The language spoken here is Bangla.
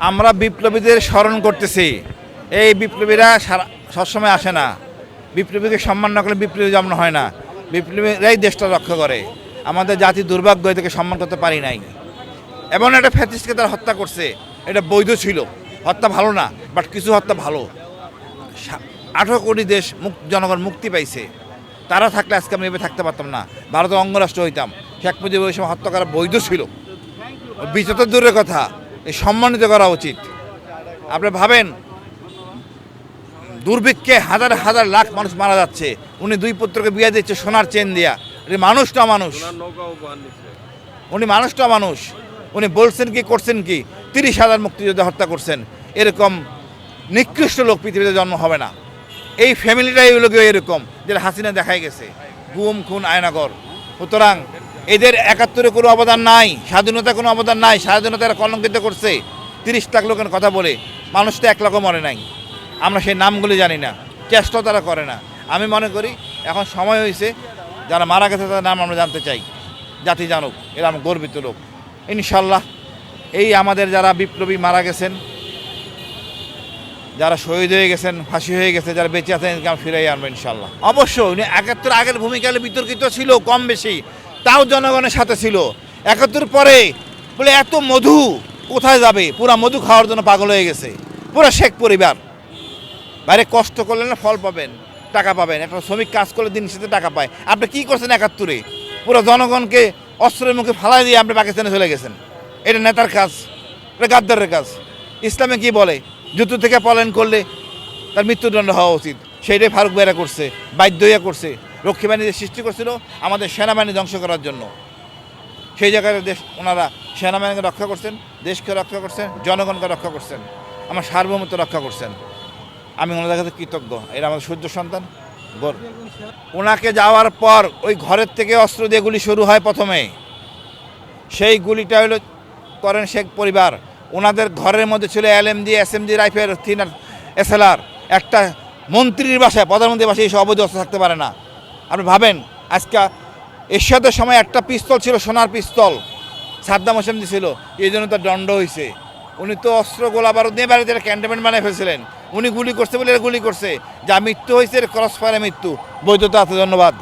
আমরা বিপ্লবীদের স্মরণ করতেছি। এই বিপ্লবীরা সবসময় আসে না। বিপ্লবীকে সম্মান না করলে বিপ্লবী জন্ম হয় না। বিপ্লবীরাই দেশটা রক্ষা করে। আমাদের জাতি দুর্ভাগ্য এদেরকে সম্মান করতে পারি নাই। এমন একটা ফ্যাসিস্টকে তারা হত্যা করছে, এটা বৈধ ছিল। হত্যা ভালো না, বাট কিছু হত্যা ভালো। 18 কোটি দেশ জনগণ মুক্তি পাইছে। তারা থাকলে আজকে আমি এভাবে থাকতে পারতাম না, ভারতের অঙ্গরাষ্ট্র হইতাম। শেখ মুজিবুর ওই সময় হত্যা করা বৈধ ছিল। বিচার তো দূরের কথা, এই সম্মানিত করা উচিত। আপনি ভাবেন, দুর্ভিক্ষে হাজার হাজার লাখ মানুষ মারা যাচ্ছে, উনি 2 পুত্রকে বিয়ে দিচ্ছে সোনার চেন দিয়া। মানুষটা মানুষ, উনি মানুষটা মানুষ। উনি বলছেন কি করছেন কি? 30,000 মুক্তিযোদ্ধা হত্যা করছেন। এরকম নিকৃষ্ট লোক পৃথিবীতে জন্ম হবে না। এই ফ্যামিলিটাই লোক এরকম, যেটা হাসিনা দেখাই গেছে, গুম খুন আয়নাগর। সুতরাং এদের 71-এ কোনো অবদান নাই, স্বাধীনতা কোনো অবদান নাই। স্বাধীনতা কলঙ্কিত করছে 30 লাখ লোকের কথা বলে। মানুষ তো 1 লাখও মরে নাই। আমরা সেই নামগুলি জানি না, চেষ্টাও তারা করে না। আমি মনে করি এখন সময় হয়েছে, যারা মারা গেছে তাদের নাম আমরা জানতে চাই, জাতি জানুক। এরা আমার গর্বিত লোক। ইনশাল্লাহ এই আমাদের যারা বিপ্লবী মারা গেছেন, যারা শহীদ হয়ে গেছেন, ফাঁসি হয়ে গেছে, যারা বেঁচে আছেন, ইনকাম ফিরাই আনবো ইনশাল্লাহ। অবশ্যই উনি 71 আগের ভূমিকা বিতর্কিত ছিল কম বেশি, তাও জনগণের সাথে ছিল। 71 পরে বলে এত মধু কোথায় যাবে? পুরা মধু খাওয়ার জন্য পাগল হয়ে গেছে পুরা শেখ পরিবার। বাইরে কষ্ট করলে না ফল পাবেন, টাকা পাবেন। একটা শ্রমিক কাজ করলে দিন শেষে টাকা পায়। আপনি কি করছেন 71-এ? পুরো জনগণকে অস্ত্রের মুখে ফালাই দিয়ে আপনি পাকিস্তানে চলে গেছেন। এটা নেতার কাজ, এটা গাদ্দারের কাজ। ইসলামে কি বলে? যুদ্ধ থেকে পলায়ন করলে তার মৃত্যুদণ্ড হওয়া উচিত। সেইটাই ফারুক ভাইরা করছে, বাধ্য হইয়া করছে। রক্ষী বাহিনী সৃষ্টি করছিল আমাদের সেনাবাহিনী ধ্বংস করার জন্য। সেই জায়গায় ওনারা সেনাবাহিনীকে রক্ষা করছেন, দেশকে রক্ষা করছেন, জনগণকে রক্ষা করছেন, আমার সার্বভৌমত্ব রক্ষা করছেন। আমি ওনাদের কাছে কৃতজ্ঞ। এরা আমাদের সূর্য সন্তান। ওনাকে যাওয়ার পর ওই ঘরের থেকে অস্ত্র দিয়ে গুলি শুরু হয় প্রথমে। সেই গুলিটা হলো করেন শেখ পরিবার। ওনাদের ঘরের মধ্যে ছিল LMG, SMG rifle, thinner, SLR। একটা মন্ত্রীর বাসায়, প্রধানমন্ত্রীর বাসায় এইসব অবৈধ অস্ত্র থাকতে পারে না। আপনি ভাবেন, আজকে এরশাদের সময় একটা পিস্তল ছিল, সোনার পিস্তল, সাদ্দাম হোসেন দিয়েছিল, এই জন্য তার দণ্ড হয়েছে। উনি তো অস্ত্র গোলা বারুদ নিয়ে বাড়িতে ক্যান্টনমেন্ট বানিয়ে ফেলছিলেন। উনি গুলি করছে বলে গুলি করছে, যা মৃত্যু হয়েছে ক্রস ফায়ারে মৃত্যু, বৈধতা আছে। ধন্যবাদ।